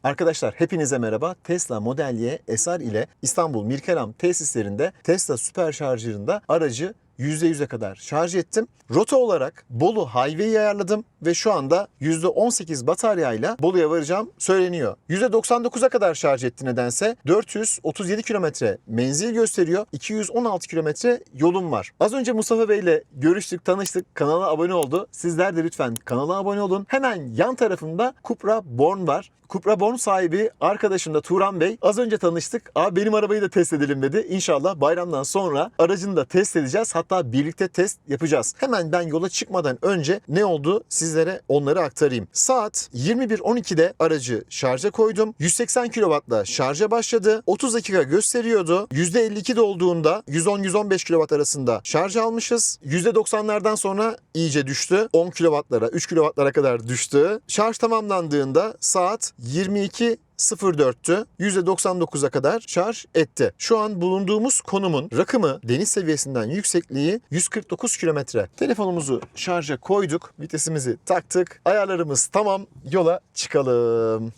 Arkadaşlar hepinize merhaba. Tesla Model Y SR ile İstanbul Mirkelam tesislerinde Tesla süper şarjırında aracı %100'e kadar şarj ettim. Rota olarak Bolu Highway'i ayarladım ve şu anda %18 bataryayla Bolu'ya varacağım söyleniyor. %99'a kadar şarj etti nedense. 437 kilometre menzil gösteriyor. 216 kilometre yolum var. Az önce Mustafa Bey ile görüştük, tanıştık. Kanala abone oldu. Sizler de lütfen kanala abone olun. Hemen yan tarafımda Cupra Born var. Cupra Born sahibi arkadaşım da Turan Bey. Az önce tanıştık. Abi benim arabayı da test edelim dedi. İnşallah bayramdan sonra aracını da test edeceğiz. Hatta birlikte test yapacağız. Hemen ben yola çıkmadan önce ne oldu sizlere onları aktarayım. Saat 21.12'de aracı şarja koydum. 180 kW'la şarja başladı. 30 dakika gösteriyordu. %52 dolduğunda 110-115 kW arasında şarj almışız. %90'lardan sonra iyice düştü. 10 kW'lara, 3 kW'lara kadar düştü. Şarj tamamlandığında saat 22.04'tü. %99'a kadar şarj etti. Şu an bulunduğumuz konumun rakımı deniz seviyesinden yüksekliği 149 kilometre. Telefonumuzu şarja koyduk. Vitesimizi taktık. Ayarlarımız tamam. Yola çıkalım.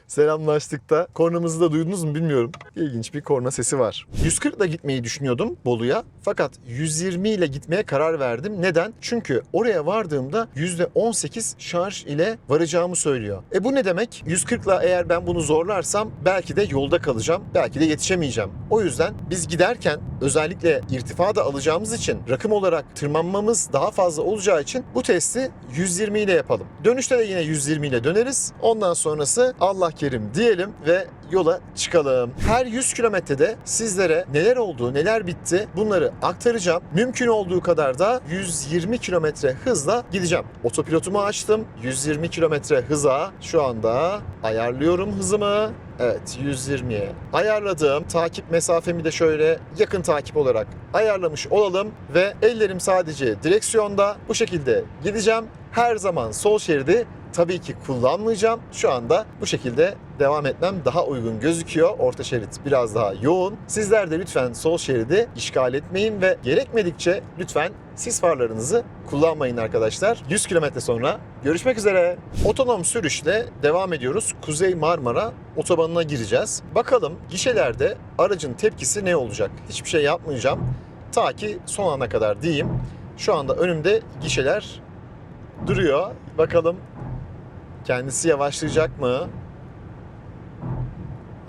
Selamlaştık da. Kornamızı da duydunuz mu bilmiyorum. İlginç bir korna sesi var. 140 ile gitmeyi düşünüyordum Bolu'ya. Fakat 120 ile gitmeye karar verdim. Neden? Çünkü oraya vardığımda %18 şarj ile varacağımı söylüyor. Bu ne demek? 140 ile eğer ben bunu zorlarsam belki de yolda kalacağım. Belki de yetişemeyeceğim. O yüzden biz giderken özellikle irtifa da alacağımız için rakım olarak tırmanmamız daha fazla olacağı için bu testi 120 ile yapalım. Dönüşte de yine 120 ile döneriz. Ondan sonrası Allah kerim diyelim ve yola çıkalım. Her 100 kilometrede sizlere neler oldu, neler bitti bunları aktaracağım. Mümkün olduğu kadar da 120 kilometre hızla gideceğim. Otopilotumu açtım. 120 kilometre hıza şu anda ayarlıyorum hızımı. Evet, 120'ye ayarladım. Takip mesafemi de şöyle yakın takip olarak ayarlamış olalım ve ellerim sadece direksiyonda. Bu şekilde gideceğim. Her zaman sol şeridi tabii ki kullanmayacağım. Şu anda bu şekilde devam etmem daha uygun gözüküyor. Orta şerit biraz daha yoğun. Sizler de lütfen sol şeridi işgal etmeyin ve gerekmedikçe lütfen sis farlarınızı kullanmayın arkadaşlar. 100 kilometre sonra görüşmek üzere. Otonom sürüşle devam ediyoruz. Kuzey Marmara otobanına gireceğiz. Bakalım gişelerde aracın tepkisi ne olacak? Hiçbir şey yapmayacağım. Ta ki son ana kadar diyeyim. Şu anda önümde gişeler duruyor. Bakalım kendisi yavaşlayacak mı?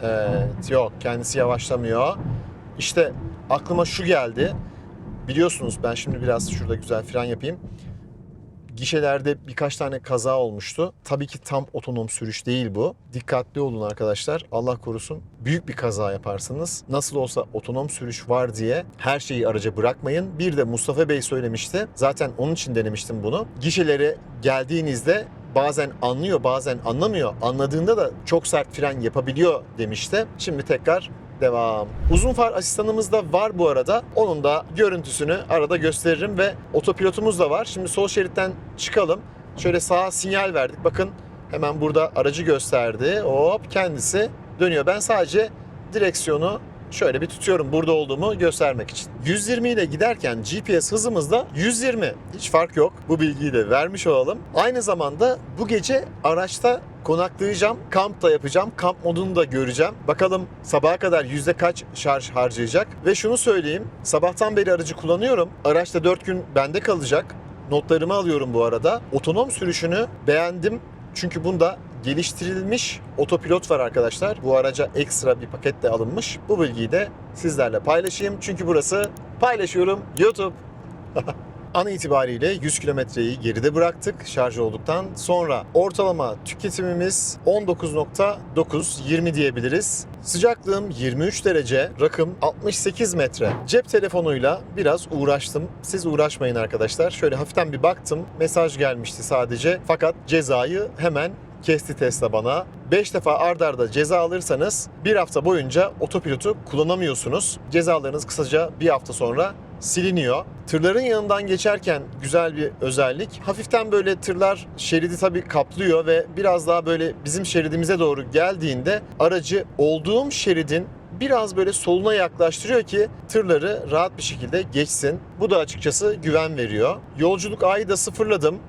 Evet, yok kendisi yavaşlamıyor. İşte aklıma şu geldi. Biliyorsunuz ben şimdi biraz şurada güzel fren yapayım. Gişelerde birkaç tane kaza olmuştu. Tabii ki tam otonom sürüş değil bu. Dikkatli olun arkadaşlar. Allah korusun büyük bir kaza yaparsınız. Nasıl olsa otonom sürüş var diye her şeyi araca bırakmayın. Bir de Mustafa Bey söylemişti. Zaten onun için denemiştim bunu. Gişelere geldiğinizde bazen anlıyor, bazen anlamıyor. Anladığında da çok sert fren yapabiliyor demişti. Şimdi tekrar devam. Uzun far asistanımız da var bu arada. Onun da görüntüsünü arada gösteririm ve otopilotumuz da var. Şimdi sol şeritten çıkalım. Şöyle sağa sinyal verdik. Bakın hemen burada aracı gösterdi. Hop kendisi dönüyor. Ben sadece direksiyonu şöyle bir tutuyorum burada olduğumu göstermek için. 120 ile giderken GPS hızımızda 120. Hiç fark yok. Bu bilgiyi de vermiş olalım. Aynı zamanda bu gece araçta konaklayacağım. Kamp da yapacağım. Kamp modunu da göreceğim. Bakalım sabaha kadar yüzde kaç şarj harcayacak. Ve şunu söyleyeyim. Sabahtan beri aracı kullanıyorum. Araçta 4 gün bende kalacak. Notlarımı alıyorum bu arada. Otonom sürüşünü beğendim. Çünkü bunda geliştirilmiş otopilot var arkadaşlar. Bu araca ekstra bir paket de alınmış. Bu bilgiyi de sizlerle paylaşayım. Çünkü burası paylaşıyorum YouTube. An itibariyle 100 kilometreyi geride bıraktık şarj olduktan sonra. Ortalama tüketimimiz 19.9, 20 diyebiliriz. Sıcaklığım 23 derece, rakım 68 metre. Cep telefonuyla biraz uğraştım. Siz uğraşmayın arkadaşlar. Şöyle hafiften bir baktım. Mesaj gelmişti sadece. Fakat cezayı hemen kesti Tesla bana. 5 defa ard arda ceza alırsanız bir hafta boyunca otopilotu kullanamıyorsunuz. Cezalarınız kısaca bir hafta sonra siliniyor. Tırların yanından geçerken güzel bir özellik. Hafiften böyle tırlar şeridi tabii kaplıyor ve biraz daha böyle bizim şeridimize doğru geldiğinde aracı olduğum şeridin biraz böyle soluna yaklaştırıyor ki tırları rahat bir şekilde geçsin. Bu da açıkçası güven veriyor. Yolculuk ağı da sıfırladım.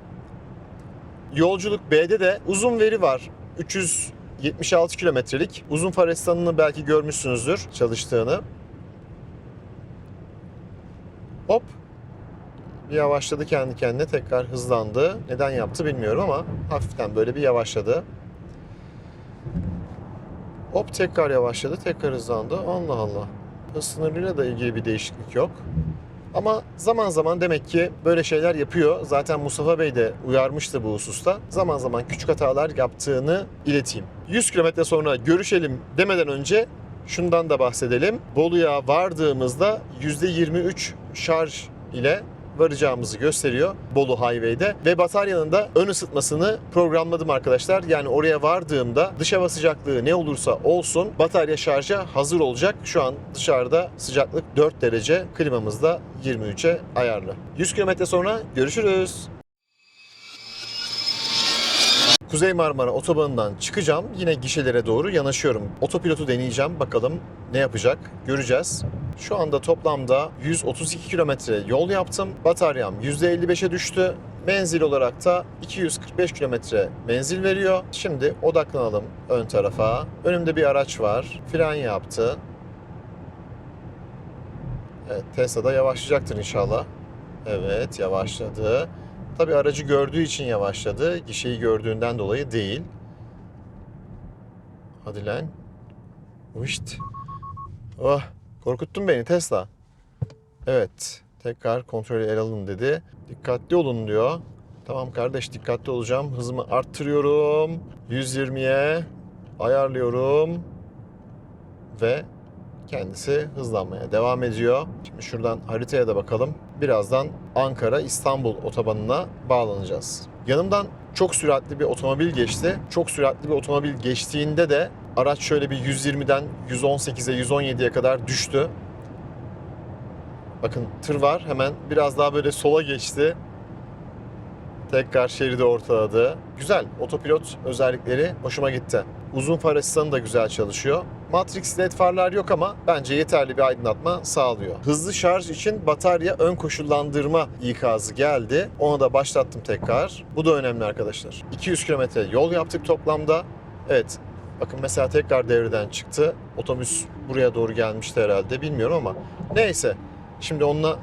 Yolculuk B'de de uzun veri var. 376 kilometrelik. Uzun far asistanını belki görmüşsünüzdür çalıştığını. Hop. Bir yavaşladı kendi kendine, tekrar hızlandı. Neden yaptı bilmiyorum ama hafiften böyle bir yavaşladı. Hop, tekrar yavaşladı, tekrar hızlandı. Allah Allah. Hız sınırıyla da ilgili bir değişiklik yok. Ama zaman zaman demek ki böyle şeyler yapıyor. Zaten Mustafa Bey de uyarmıştı bu hususta. Zaman zaman küçük hatalar yaptığını ileteyim. 100 kilometre sonra görüşelim demeden önce şundan da bahsedelim. Bolu'ya vardığımızda %23 şarj ile varacağımızı gösteriyor Bolu Highway'de ve bataryanın da ön ısıtmasını programladım arkadaşlar. Yani oraya vardığımda dış hava sıcaklığı ne olursa olsun batarya şarja hazır olacak. Şu an dışarıda sıcaklık 4 derece, klimamız da 23'e ayarlı. 100 kilometre sonra görüşürüz. Kuzey Marmara Otobanı'ndan çıkacağım. Yine gişelere doğru yanaşıyorum. Otopilotu deneyeceğim. Bakalım ne yapacak? Göreceğiz. Şu anda toplamda 132 kilometre yol yaptım. Bataryam %55'e düştü. Menzil olarak da 245 kilometre menzil veriyor. Şimdi odaklanalım ön tarafa. Önümde bir araç var. Fren yaptı. Evet, Tesla'da yavaşlayacaktır inşallah. Evet, yavaşladı. Tabii aracı gördüğü için yavaşladı. Gişeyi gördüğünden dolayı değil. Hadi lan. Uşt. Oh, korkuttun beni Tesla. Evet, tekrar kontrolü ele alın dedi. Dikkatli olun diyor. Tamam kardeş, dikkatli olacağım. Hızımı arttırıyorum. 120'ye ayarlıyorum. Ve kendisi hızlanmaya devam ediyor. Şimdi şuradan haritaya da bakalım. Birazdan Ankara-İstanbul otobanına bağlanacağız. Yanımdan çok süratli bir otomobil geçti. Çok süratli bir otomobil geçtiğinde de araç şöyle bir 120'den 118'e 117'ye kadar düştü. Bakın tır var, hemen biraz daha böyle sola geçti. Tekrar şeridi ortaladı. Güzel, otopilot özellikleri hoşuma gitti. Uzun far asistanı da güzel çalışıyor. Matrix LED farlar yok ama bence yeterli bir aydınlatma sağlıyor. Hızlı şarj için batarya ön koşullandırma ikazı geldi. Onu da başlattım tekrar. Bu da önemli arkadaşlar. 200 kilometre yol yaptık toplamda. Evet, bakın mesela tekrar devreden çıktı. Otobüs buraya doğru gelmişti herhalde, bilmiyorum ama neyse. Şimdi onunla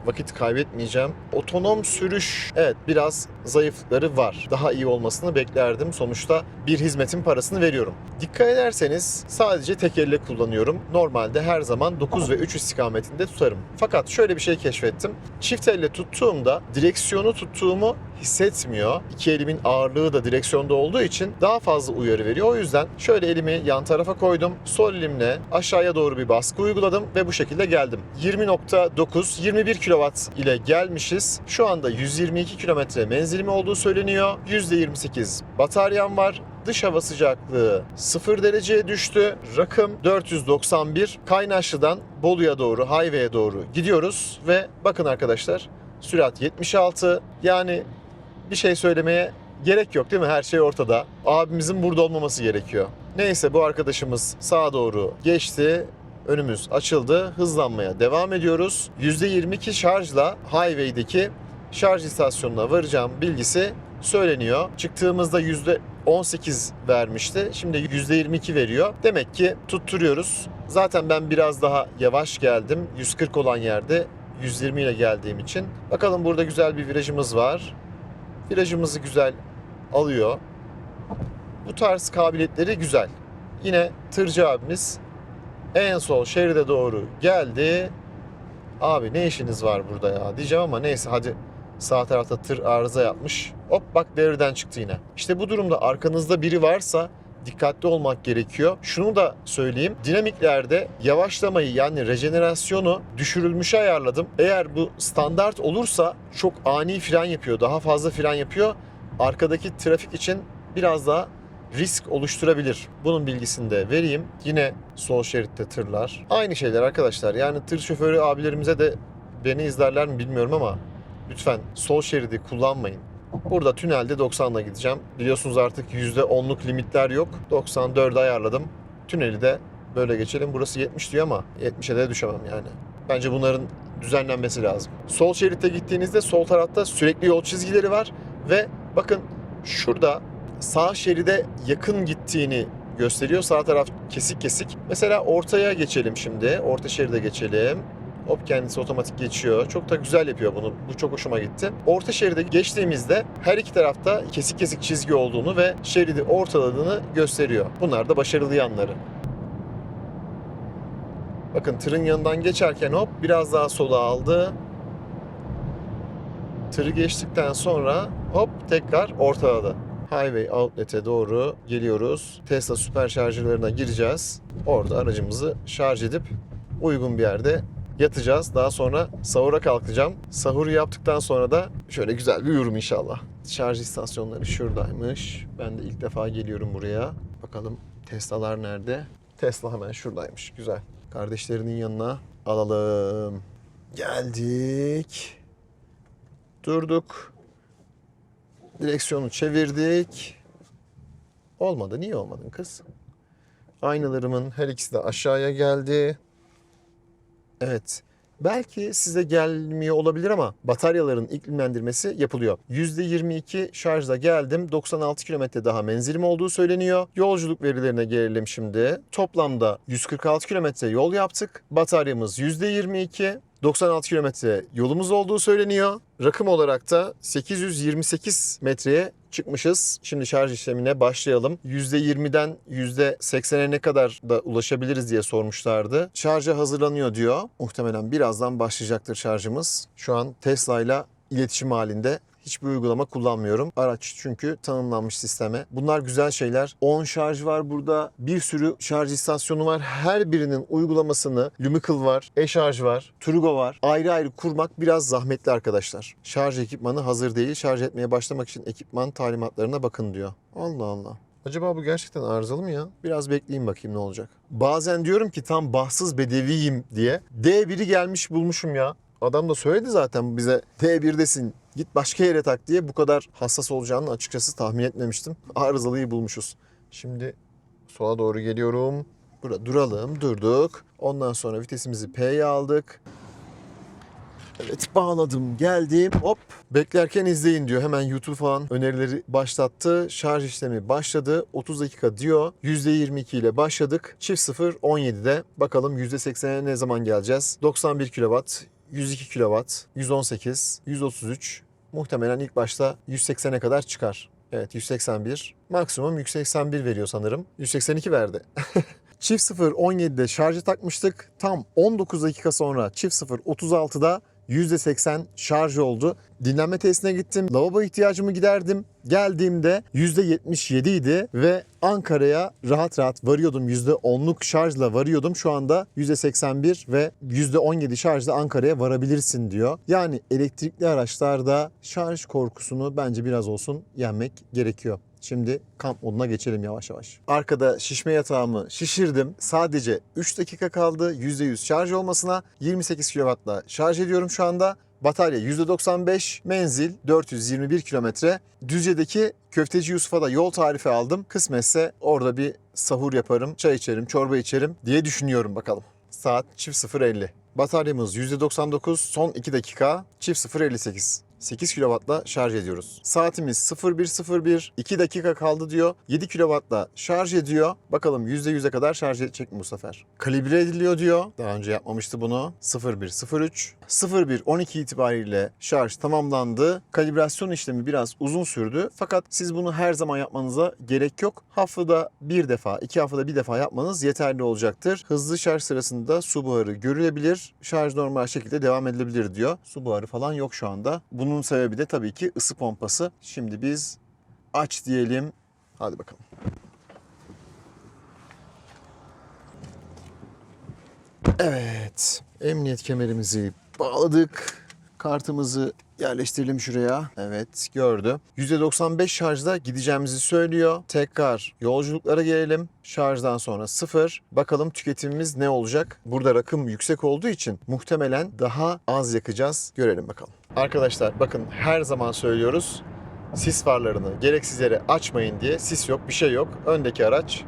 vakit kaybetmeyeceğim. Otonom sürüş, evet, biraz zayıflıkları var. Daha iyi olmasını beklerdim. Sonuçta bir hizmetin parasını veriyorum. Dikkat ederseniz sadece tek elle kullanıyorum. Normalde her zaman 9 ve 3 istikametinde tutarım. Fakat şöyle bir şey keşfettim. Çift elle tuttuğumda direksiyonu tuttuğumu hissetmiyor. İki elimin ağırlığı da direksiyonda olduğu için daha fazla uyarı veriyor. O yüzden şöyle elimi yan tarafa koydum. Sol elimle aşağıya doğru bir baskı uyguladım ve bu şekilde geldim. 20.9, 21 kW ile gelmişiz. Şu anda 122 kilometre menzilim olduğu söyleniyor. %28 bataryam var. Dış hava sıcaklığı 0 dereceye düştü. Rakım 491. Kaynaşlı'dan Bolu'ya doğru, highway'e doğru gidiyoruz ve bakın arkadaşlar, sürat 76. Yani bir şey söylemeye gerek yok değil mi? Her şey ortada. Abimizin burada olmaması gerekiyor. Neyse, bu arkadaşımız sağa doğru geçti. Önümüz açıldı. Hızlanmaya devam ediyoruz. %22 şarjla highway'deki şarj istasyonuna varacağım bilgisi söyleniyor. Çıktığımızda %18 vermişti. Şimdi %22 veriyor. Demek ki tutturuyoruz. Zaten ben biraz daha yavaş geldim. 140 olan yerde 120 ile geldiğim için. Bakalım, burada güzel bir virajımız var. Virajımızı güzel alıyor. Bu tarz kabiliyetleri güzel. Yine tırcı abimiz en sol şeride doğru geldi. Abi ne işiniz var burada ya diyeceğim ama neyse, hadi. Sağ tarafta tır arıza yapmış. Hop, bak devreden çıktı yine. İşte bu durumda arkanızda biri varsa dikkatli olmak gerekiyor. Şunu da söyleyeyim. Dinamiklerde yavaşlamayı, yani rejenerasyonu düşürülmüşe ayarladım. Eğer bu standart olursa çok ani fren yapıyor. Daha fazla fren yapıyor. Arkadaki trafik için biraz daha risk oluşturabilir. Bunun bilgisini de vereyim. Yine sol şeritte tırlar. Aynı şeyler arkadaşlar. Yani tır şoförü abilerimize de beni izlerler mi bilmiyorum ama lütfen sol şeridi kullanmayın. Burada tünelde 90'la gideceğim. Biliyorsunuz artık %10'luk limitler yok. 94'e ayarladım. Tüneli de böyle geçelim. Burası 70 diyor ama 70'e de düşemem yani. Bence bunların düzenlenmesi lazım. Sol şeritte gittiğinizde sol tarafta sürekli yol çizgileri var ve bakın Şurada sağ şeride yakın gittiğini gösteriyor. Sağ taraf kesik kesik. Mesela ortaya geçelim şimdi. Orta şeride geçelim. Hop, kendisi otomatik geçiyor. Çok da güzel yapıyor bunu. Bu çok hoşuma gitti. Orta şeride geçtiğimizde her iki tarafta kesik kesik çizgi olduğunu ve şeridi ortaladığını gösteriyor. Bunlar da başarılı yanları. Bakın tırın yanından geçerken hop biraz daha sola aldı. Tırı geçtikten sonra hop tekrar ortaladı. Highway Outlet'e doğru geliyoruz. Tesla süper şarjlarına gireceğiz. Orada aracımızı şarj edip uygun bir yerde yatacağız. Daha sonra sahura kalkacağım. Sahuru yaptıktan sonra da şöyle güzel bir uyurum inşallah. Şarj istasyonları şuradaymış. Ben de ilk defa geliyorum buraya. Bakalım Tesla'lar nerede? Tesla hemen şuradaymış. Güzel. Kardeşlerinin yanına alalım. Geldik. Durduk. Direksiyonu çevirdik. Olmadı. Niye olmadın kız? Aynalarımın her ikisi de aşağıya geldi. Evet. Belki size gelmiyor olabilir ama bataryaların iklimlendirmesi yapılıyor. %22 şarjla geldim. 96 kilometre daha menzilim olduğu söyleniyor. Yolculuk verilerine gelelim şimdi. Toplamda 146 kilometre yol yaptık. Bataryamız %22. 96 kilometre yolumuz olduğu söyleniyor. Rakım olarak da 828 metreye çıkmışız. Şimdi şarj işlemine başlayalım. %20'den %80'e ne kadar da ulaşabiliriz diye sormuşlardı. Şarja hazırlanıyor diyor. Muhtemelen birazdan başlayacaktır şarjımız. Şu an Tesla ile iletişim halinde. Hiçbir uygulama kullanmıyorum. Araç çünkü tanımlanmış sisteme. Bunlar güzel şeyler. 10 şarj var burada. Bir sürü şarj istasyonu var. Her birinin uygulamasını, Lumical var, e-şarj var, Turgo var. Ayrı ayrı kurmak biraz zahmetli arkadaşlar. Şarj ekipmanı hazır değil. Şarj etmeye başlamak için ekipman talimatlarına bakın diyor. Allah Allah. Acaba bu gerçekten arızalı mı ya? Biraz bekleyeyim bakayım ne olacak. Bazen diyorum ki tam bahtsız bedeviyim diye. D1'i gelmiş bulmuşum ya. Adam da söyledi zaten bize D1'desin. Git başka yere tak diye. Bu kadar hassas olacağını açıkçası tahmin etmemiştim. Arızalıyı bulmuşuz. Şimdi sola doğru geliyorum. Burada duralım. Durduk. Ondan sonra vitesimizi P'ye aldık. Evet, bağladım, geldim. Hop, beklerken izleyin diyor. Hemen YouTube falan önerileri başlattı. Şarj işlemi başladı. 30 dakika diyor. %22 ile başladık. Çift 0 17'de. Bakalım %80'e ne zaman geleceğiz? 91 kW, 102 kW, 118, 133. Muhtemelen ilk başta 180'e kadar çıkar. Evet, 181. Maksimum 181 veriyor sanırım. 182 verdi. Çift 0 17'de şarjı takmıştık. Tam 19 dakika sonra çift 0 36'da %80 şarj oldu. Dinlenme tesisine gittim. Lavabo ihtiyacımı giderdim. Geldiğimde %77 idi ve Ankara'ya rahat rahat varıyordum. %10'luk şarjla varıyordum. Şu anda %81 ve %17 şarjla Ankara'ya varabilirsin diyor. Yani elektrikli araçlarda şarj korkusunu bence biraz olsun yenmek gerekiyor. Şimdi kamp moduna geçelim yavaş yavaş. Arkada şişme yatağımı şişirdim. Sadece 3 dakika kaldı %100 şarj olmasına. 28 kW'la şarj ediyorum şu anda. Batarya %95, menzil 421 kilometre. Düzce'deki Köfteci Yusuf'a da yol tarifi aldım. Kısmetse orada bir sahur yaparım, çay içerim, çorba içerim diye düşünüyorum bakalım. Saat çift 0.50. Bataryamız %99, son 2 dakika çift 0.58. 8 kW'la şarj ediyoruz. Saatimiz 01.01, 2 dakika kaldı diyor. 7 kW'la şarj ediyor. Bakalım %100'e kadar şarj edecek mi bu sefer? Kalibre ediliyor diyor. Daha önce yapmamıştı bunu. 01.03. 01.12 itibariyle şarj tamamlandı. Kalibrasyon işlemi biraz uzun sürdü. Fakat siz bunu her zaman yapmanıza gerek yok. Haftada bir defa, 2 haftada bir defa yapmanız yeterli olacaktır. Hızlı şarj sırasında su buharı görülebilir. Şarj normal şekilde devam edilebilir diyor. Su buharı falan yok şu anda. Bunun sebebi de tabii ki ısı pompası. Şimdi biz aç diyelim. Hadi bakalım. Evet. Emniyet kemerimizi bağladık. Kartımızı yerleştirelim şuraya. Evet, gördü. %95 şarjda gideceğimizi söylüyor. Tekrar yolculuklara gelelim. Şarjdan sonra 0. Bakalım tüketimimiz ne olacak? Burada rakım yüksek olduğu için muhtemelen daha az yakacağız. Görelim bakalım. Arkadaşlar bakın, her zaman söylüyoruz. Sis farlarını gereksiz yere açmayın diye. Sis yok, bir şey yok. Öndeki araç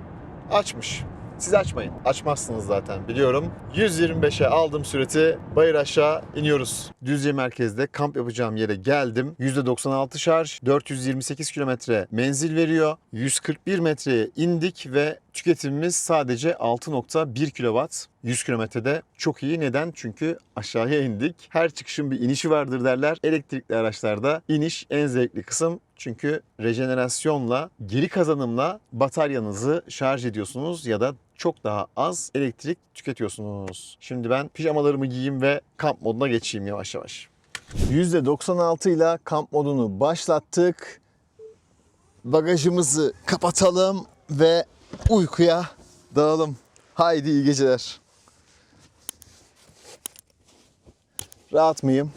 açmış. Siz açmayın. Açmazsınız zaten biliyorum. 125'e aldım süreti. Bayır aşağı iniyoruz. Düzce merkezde kamp yapacağım yere geldim. %96 şarj. 428 kilometre menzil veriyor. 141 metreye indik ve tüketimimiz sadece 6.1 kW. 100 kilometrede çok iyi. Neden? Çünkü aşağıya indik. Her çıkışın bir inişi vardır derler. Elektrikli araçlarda iniş en zevkli kısım. Çünkü rejenerasyonla, geri kazanımla bataryanızı şarj ediyorsunuz ya da çok daha az elektrik tüketiyorsunuz. Şimdi ben pijamalarımı giyeyim ve kamp moduna geçeyim yavaş yavaş. %96 ile kamp modunu başlattık. Bagajımızı kapatalım ve uykuya dalalım. Haydi iyi geceler. Rahat mıyım?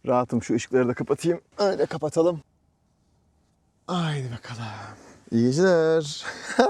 Rahatım. Şu ışıkları da kapatayım. Öyle kapatalım. Haydi bakalım. İyi geceler.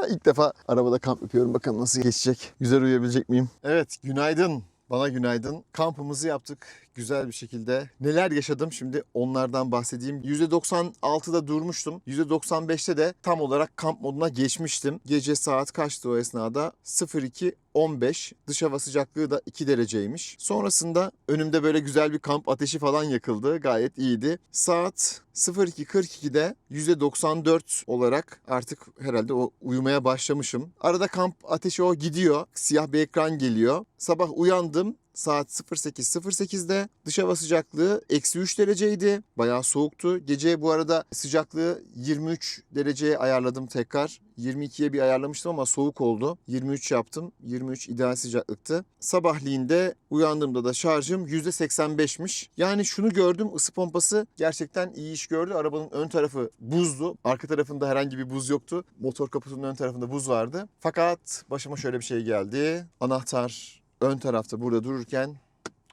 İlk defa arabada kamp yapıyorum. Bakalım nasıl geçecek. Güzel uyuyabilecek miyim? Evet, günaydın. Bana günaydın. Kampımızı yaptık güzel bir şekilde. Neler yaşadım şimdi onlardan bahsedeyim. %96'da durmuştum. %95'te de tam olarak kamp moduna geçmiştim. Gece saat kaçtı o esnada? 02.15. Dış hava sıcaklığı da 2 dereceymiş. Sonrasında önümde böyle güzel bir kamp ateşi falan yakıldı. Gayet iyiydi. Saat 02.42'de %94 olarak artık herhalde uyumaya başlamışım. Arada kamp ateşi o gidiyor. Siyah bir ekran geliyor. Sabah uyandım. Saat 08.08'de dış hava sıcaklığı -3 dereceydi. Bayağı soğuktu. Gece bu arada sıcaklığı 23 dereceye ayarladım tekrar. 22'ye bir ayarlamıştım ama soğuk oldu. 23 yaptım. 23 ideal sıcaklıktı. Sabahleyin uyandığımda da şarjım %85'miş. Yani şunu gördüm, ısı pompası gerçekten iyi iş gördü. Arabanın ön tarafı buzdu. Arka tarafında herhangi bir buz yoktu. Motor kaputunun ön tarafında buz vardı. Fakat başıma şöyle bir şey geldi. Anahtar ön tarafta burada dururken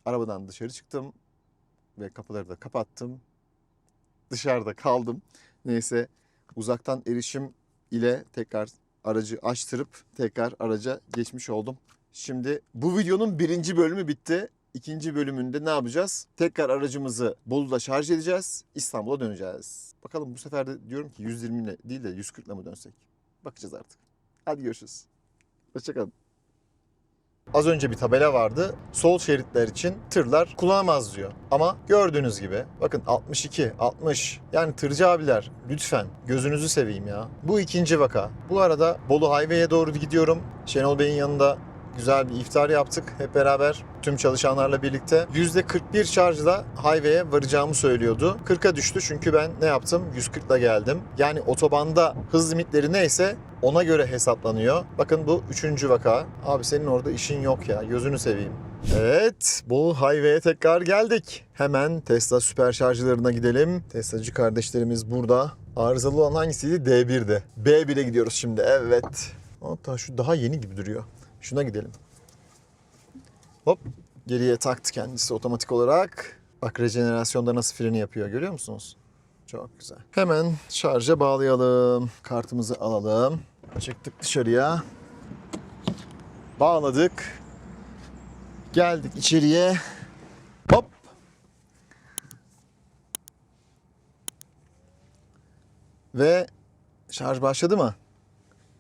arabadan dışarı çıktım ve kapıları da kapattım. Dışarıda kaldım. Neyse uzaktan erişim ile tekrar aracı açtırıp tekrar araca geçmiş oldum. Şimdi bu videonun birinci bölümü bitti. İkinci bölümünde ne yapacağız? Tekrar aracımızı Bolu'da şarj edeceğiz. İstanbul'a döneceğiz. Bakalım bu sefer de diyorum ki 120 ile değil de 140 ile mi dönsek? Bakacağız artık. Hadi görüşürüz. Hoşçakalın. Az önce bir tabela vardı. Sol şeritler için tırlar kullanamaz diyor. Ama gördüğünüz gibi bakın 62, 60. Yani tırcı abiler lütfen gözünüzü seveyim ya. Bu ikinci vaka. Bu arada Bolu Highway'e doğru gidiyorum. Şenol Bey'in yanında güzel bir iftar yaptık hep beraber. Tüm çalışanlarla birlikte. %41 şarjla highway'e varacağımı söylüyordu. 40'a düştü çünkü ben ne yaptım? 140'la geldim. Yani otobanda hız limitleri neyse ona göre hesaplanıyor. Bakın bu üçüncü vaka. Abi senin orada işin yok ya. Gözünü seveyim. Evet, Bolu Highway'e tekrar geldik. Hemen Tesla süper şarjlarına gidelim. Teslacı kardeşlerimiz burada. Arızalı olan hangisiydi? D1'de. B1'e gidiyoruz şimdi. Evet. Hatta şu daha yeni gibi duruyor. Şuna gidelim. Hop. Geriye taktı kendisi otomatik olarak. Bak rejenerasyonda nasıl freni yapıyor görüyor musunuz? Çok güzel. Hemen şarja bağlayalım. Kartımızı alalım. Çıktık dışarıya. Bağladık. Geldik içeriye. Hop. Ve şarj başladı mı?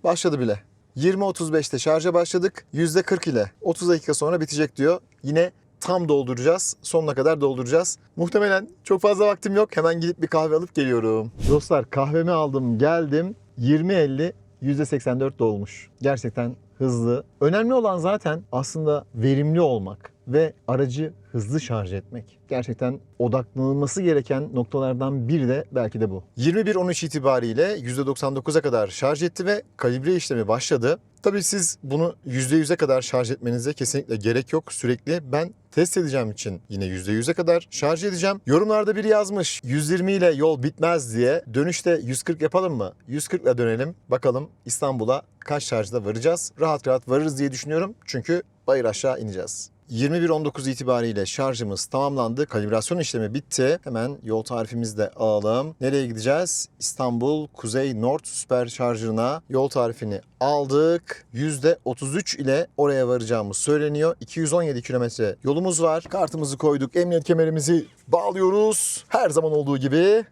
Başladı bile. 20.35'te şarja başladık. %40 ile 30 dakika sonra bitecek diyor. Yine tam dolduracağız. Sonuna kadar dolduracağız. Muhtemelen çok fazla vaktim yok. Hemen gidip bir kahve alıp geliyorum. Dostlar kahvemi aldım geldim. 20.50 %84 dolmuş. Gerçekten hızlı. Önemli olan zaten aslında verimli olmak ve aracı hızlı şarj etmek. Gerçekten odaklanılması gereken noktalardan biri de belki de bu. 21.13 itibariyle %99'a kadar şarj etti ve kalibre işlemi başladı. Tabii siz bunu %100'e kadar şarj etmenize kesinlikle gerek yok. Sürekli ben test edeceğim için yine %100'e kadar şarj edeceğim. Yorumlarda biri yazmış 120 ile yol bitmez diye. Dönüşte 140 yapalım mı? 140 ile dönelim. Bakalım İstanbul'a kaç şarjda varacağız? Rahat rahat varırız diye düşünüyorum. Çünkü bayır aşağı ineceğiz. 21.19 itibariyle şarjımız tamamlandı. Kalibrasyon işlemi bitti. Hemen yol tarifimizi de alalım. Nereye gideceğiz? İstanbul Kuzey North Süper Şarjı'na yol tarifini aldık. %33 ile oraya varacağımız söyleniyor. 217 kilometre yolumuz var. Kartımızı koyduk. Emniyet kemerimizi bağlıyoruz. Her zaman olduğu gibi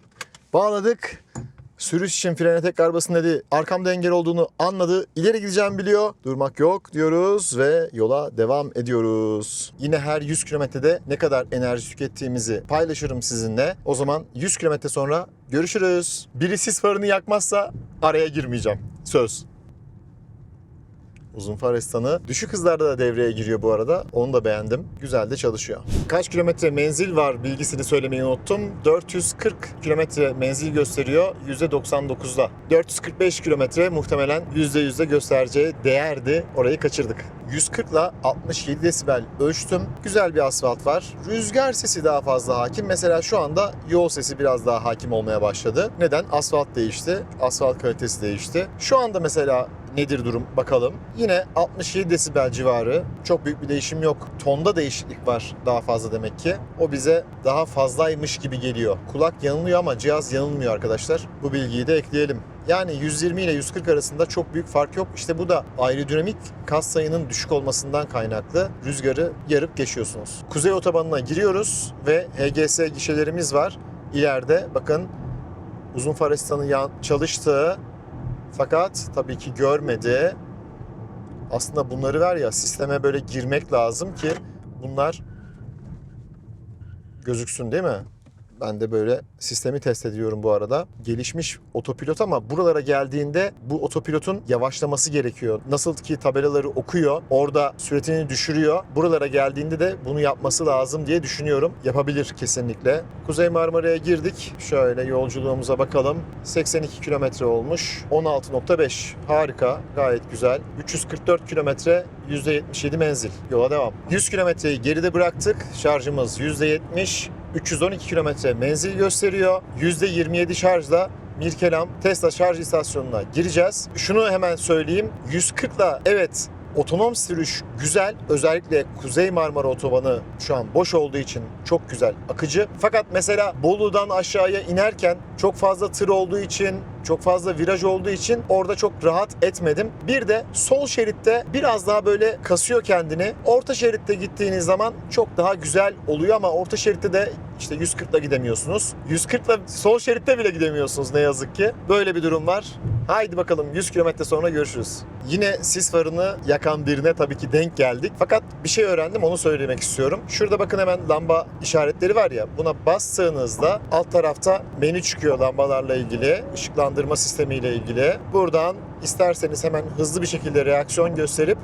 bağladık. Sürüş için frene tekrar basın dedi. Arkamda engel olduğunu anladı. İleri gideceğimi biliyor. Durmak yok diyoruz ve yola devam ediyoruz. Yine her 100 kilometrede ne kadar enerji tükettiğimizi paylaşırım sizinle. O zaman 100 kilometre sonra görüşürüz. Biri sis farını yakmazsa araya girmeyeceğim. Söz. Uzun far asistanı düşük hızlarda da devreye giriyor bu arada. Onu da beğendim. Güzel de çalışıyor. Kaç kilometre menzil var bilgisini söylemeyi unuttum. 440 kilometre menzil gösteriyor %99'da. 445 kilometre muhtemelen %100'de göstereceği değerdi. Orayı kaçırdık. 140 ile 67 desibel ölçtüm. Güzel bir asfalt var. Rüzgar sesi daha fazla hakim. Mesela şu anda yol sesi biraz daha hakim olmaya başladı. Neden? Asfalt değişti. Asfalt kalitesi değişti. Şu anda mesela nedir durum bakalım. Yine 67 desibel civarı. Çok büyük bir değişim yok. Tonda değişiklik var daha fazla demek ki. O bize daha fazlaymış gibi geliyor. Kulak yanılıyor ama cihaz yanılmıyor arkadaşlar. Bu bilgiyi de ekleyelim. Yani 120 ile 140 arasında çok büyük fark yok. İşte bu da aerodinamik kas sayının düşük olmasından kaynaklı. Rüzgarı yarıp geçiyorsunuz. Kuzey otobanına giriyoruz ve HGS gişelerimiz var. İleride bakın uzun far asistanı çalıştı. Fakat tabii ki görmedi. Aslında bunları var ya sisteme böyle girmek lazım ki bunlar gözüksün değil mi? Ben de böyle sistemi test ediyorum bu arada. Gelişmiş otopilot ama buralara geldiğinde bu otopilotun yavaşlaması gerekiyor. Nasıl ki tabelaları okuyor, orada süratini düşürüyor. Buralara geldiğinde de bunu yapması lazım diye düşünüyorum. Yapabilir kesinlikle. Kuzey Marmara'ya girdik. Şöyle yolculuğumuza bakalım. 82 kilometre olmuş. 16.5. Harika. Gayet güzel. 344 kilometre. %77 menzil. Yola devam. 100 kilometreyi geride bıraktık. Şarjımız %70. 312 kilometre menzil gösteriyor. %27 şarjla Mirkelam Tesla şarj istasyonuna gireceğiz. Şunu hemen söyleyeyim. 140'la evet otonom sürüş güzel. Özellikle Kuzey Marmara Otobanı şu an boş olduğu için çok güzel, akıcı. Fakat mesela Bolu'dan aşağıya inerken çok fazla tır olduğu için, çok fazla viraj olduğu için orada çok rahat etmedim. Bir de sol şeritte biraz daha böyle kasıyor kendini. Orta şeritte gittiğiniz zaman çok daha güzel oluyor ama orta şeritte de işte 140'la gidemiyorsunuz. 140'la sol şeritte bile gidemiyorsunuz ne yazık ki. Böyle bir durum var. Haydi bakalım 100 kilometre sonra görüşürüz. Yine sis farını yakan birine tabii ki denk geldik. Fakat bir şey öğrendim, onu söylemek istiyorum. Şurada bakın hemen lamba işaretleri var ya. Buna bastığınızda alt tarafta menü çıkıyor lambalarla ilgili. Işıklandırma sistemiyle ilgili. Buradan isterseniz hemen hızlı bir şekilde reaksiyon gösterip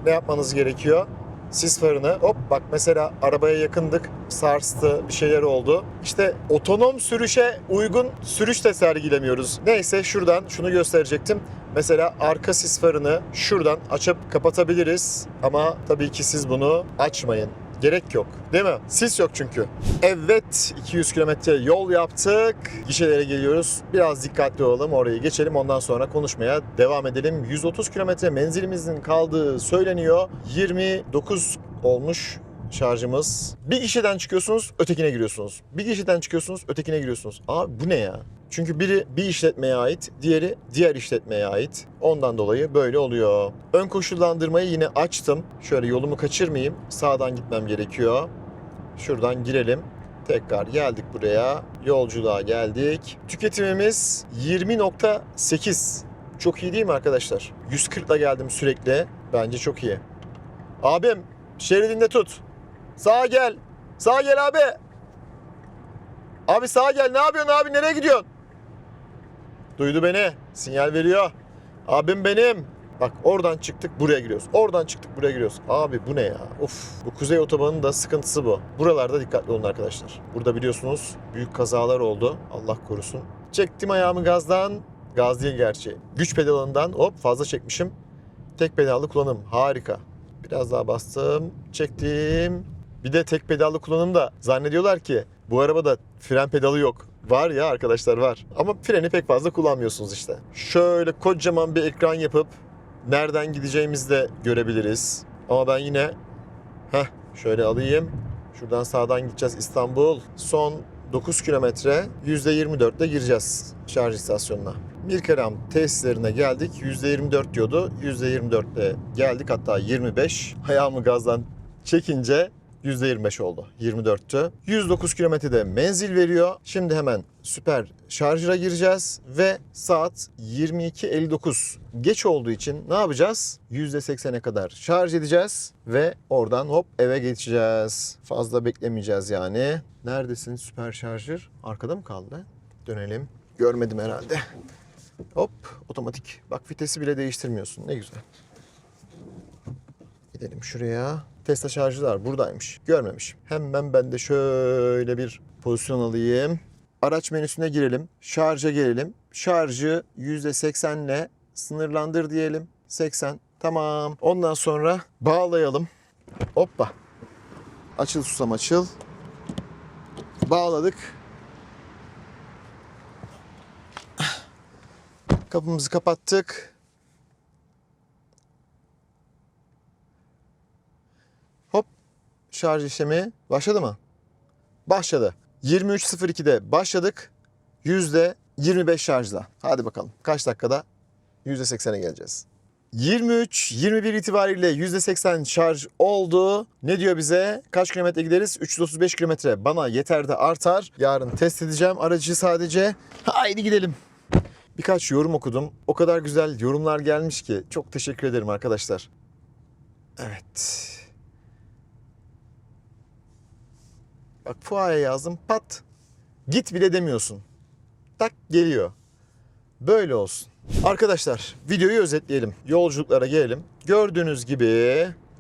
ne yapmanız gerekiyor? Sis farını hop bak mesela arabaya yakındık, sarstı, bir şeyler oldu. İşte otonom sürüşe uygun sürüş de sergilemiyoruz. Neyse şuradan şunu gösterecektim. Mesela arka sis farını şuradan açıp kapatabiliriz. Ama tabii ki siz bunu açmayın. Gerek yok. Değil mi? Sis yok çünkü. Evet, 200 kilometre yol yaptık. Gişelere geliyoruz. Biraz dikkatli olalım. Orayı geçelim. Ondan sonra konuşmaya devam edelim. 130 kilometre menzilimizin kaldığı söyleniyor. 29 olmuş şarjımız. Bir gişeden çıkıyorsunuz, ötekine giriyorsunuz. Bir gişeden çıkıyorsunuz, ötekine giriyorsunuz. Abi bu ne ya? Çünkü biri bir işletmeye ait, diğeri diğer işletmeye ait. Ondan dolayı böyle oluyor. Ön koşullandırmayı yine açtım. Şöyle yolumu kaçırmayayım. Sağdan gitmem gerekiyor. Şuradan girelim. Tekrar geldik buraya. Yolculuğa geldik. Tüketimimiz 20.8. Çok iyi değil mi arkadaşlar? 140'la geldim sürekli. Bence çok iyi. Abim şeridinde tut. Sağa gel. Sağa gel abi. Abi sağa gel. Ne yapıyorsun abi? Nereye gidiyorsun? Duydu beni. Sinyal veriyor. Abim benim. Bak oradan çıktık buraya giriyoruz. Oradan çıktık buraya giriyoruz. Abi bu ne ya? Of. Bu Kuzey Otobanı'nın da sıkıntısı bu. Buralarda dikkatli olun arkadaşlar. Burada biliyorsunuz büyük kazalar oldu. Allah korusun. Çektim ayağımı gazdan. Gaz değil gerçi. Güç pedalından hop fazla çekmişim. Tek pedallı kullanım. Harika. Biraz daha bastım. Çektim. Bir de tek pedallı kullanımda zannediyorlar ki bu arabada fren pedalı yok. Var ya arkadaşlar var. Ama freni pek fazla kullanmıyorsunuz işte. Şöyle kocaman bir ekran yapıp nereden gideceğimizi de görebiliriz. Ama ben yine şöyle alayım. Şuradan sağdan gideceğiz İstanbul. Son 9 kilometre %24'le gireceğiz şarj istasyonuna. Mirkelam tesislerine geldik. %24 diyordu. %24'le geldik, hatta 25. Ayağımı gazdan çekince %25 oldu. 24'tü. 109 kilometrede menzil veriyor. Şimdi hemen süper şarjıra gireceğiz ve saat 22.59. Geç olduğu için ne yapacağız? %80'e kadar şarj edeceğiz ve oradan hop eve geçeceğiz. Fazla beklemeyeceğiz yani. Neredesin süper şarjır? Arkada mı kaldı? Dönelim. Görmedim herhalde. Hop otomatik. Bak vitesi bile değiştirmiyorsun. Ne güzel. Gidelim şuraya. Tesla şarjılar buradaymış. Görmemişim. Hemen ben de şöyle bir pozisyon alayım. Araç menüsüne girelim. Şarja gelelim. Şarjı %80 ile sınırlandır diyelim. 80. Tamam. Ondan sonra bağlayalım. Hoppa. Açıl susam açıl. Bağladık. Kapımızı kapattık. Hop. Şarj işlemi başladı mı? Başladı. 23.02'de başladık. %25 şarjla. Hadi bakalım. Kaç dakikada? %80'e geleceğiz. 23-21 itibariyle %80 şarj oldu. Ne diyor bize? Kaç kilometre gideriz? 335 kilometre. Bana yeter de artar. Yarın test edeceğim aracı sadece. Haydi gidelim. Birkaç yorum okudum. O kadar güzel yorumlar gelmiş ki. Çok teşekkür ederim arkadaşlar. Evet. Bak fuaya yazdım. Pat. Git bile demiyorsun. Tak geliyor. Böyle olsun. Arkadaşlar videoyu özetleyelim. Yolculuklara gelelim. Gördüğünüz gibi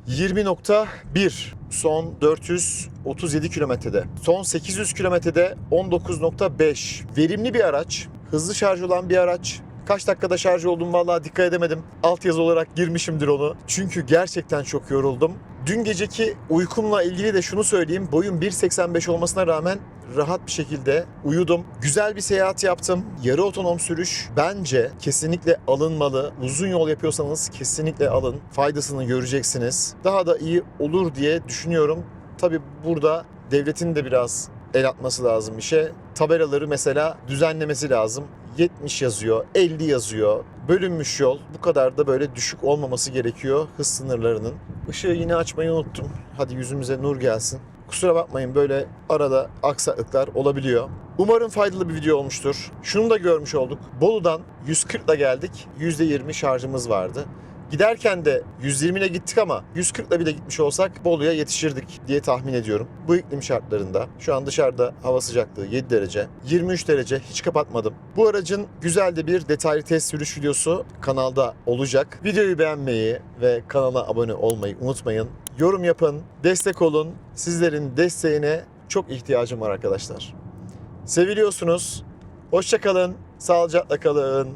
20.1 son 437 kilometrede. Son 800 kilometrede 19.5. Verimli bir araç. Hızlı şarj olan bir araç. Kaç dakikada şarj oldum vallahi dikkat edemedim. Altyazı olarak girmişimdir onu. Çünkü gerçekten çok yoruldum. Dün geceki uykumla ilgili de şunu söyleyeyim. Boyum 1.85 olmasına rağmen rahat bir şekilde uyudum. Güzel bir seyahat yaptım. Yarı otonom sürüş bence kesinlikle alınmalı. Uzun yol yapıyorsanız kesinlikle alın. Faydasını göreceksiniz. Daha da iyi olur diye düşünüyorum. Tabii burada devletin de biraz el atması lazım işe. Tabelaları mesela düzenlemesi lazım. 70 yazıyor, 50 yazıyor. Bölünmüş yol. Bu kadar da böyle düşük olmaması gerekiyor hız sınırlarının. Işığı yine açmayı unuttum. Hadi yüzümüze nur gelsin. Kusura bakmayın böyle arada aksaklıklar olabiliyor. Umarım faydalı bir video olmuştur. Şunu da görmüş olduk. Bolu'dan 140 ile geldik. %20 şarjımız vardı. Giderken de 120 ile gittik ama 140 ile bile gitmiş olsak Bolu'ya yetişirdik diye tahmin ediyorum. Bu iklim şartlarında. Şu an dışarıda hava sıcaklığı 7 derece. 23 derece hiç kapatmadım. Bu aracın güzel de bir detaylı test sürüş videosu kanalda olacak. Videoyu beğenmeyi ve kanala abone olmayı unutmayın. Yorum yapın, destek olun. Sizlerin desteğine çok ihtiyacım var arkadaşlar. Seviliyorsunuz. Hoşça kalın, sağlıcakla kalın.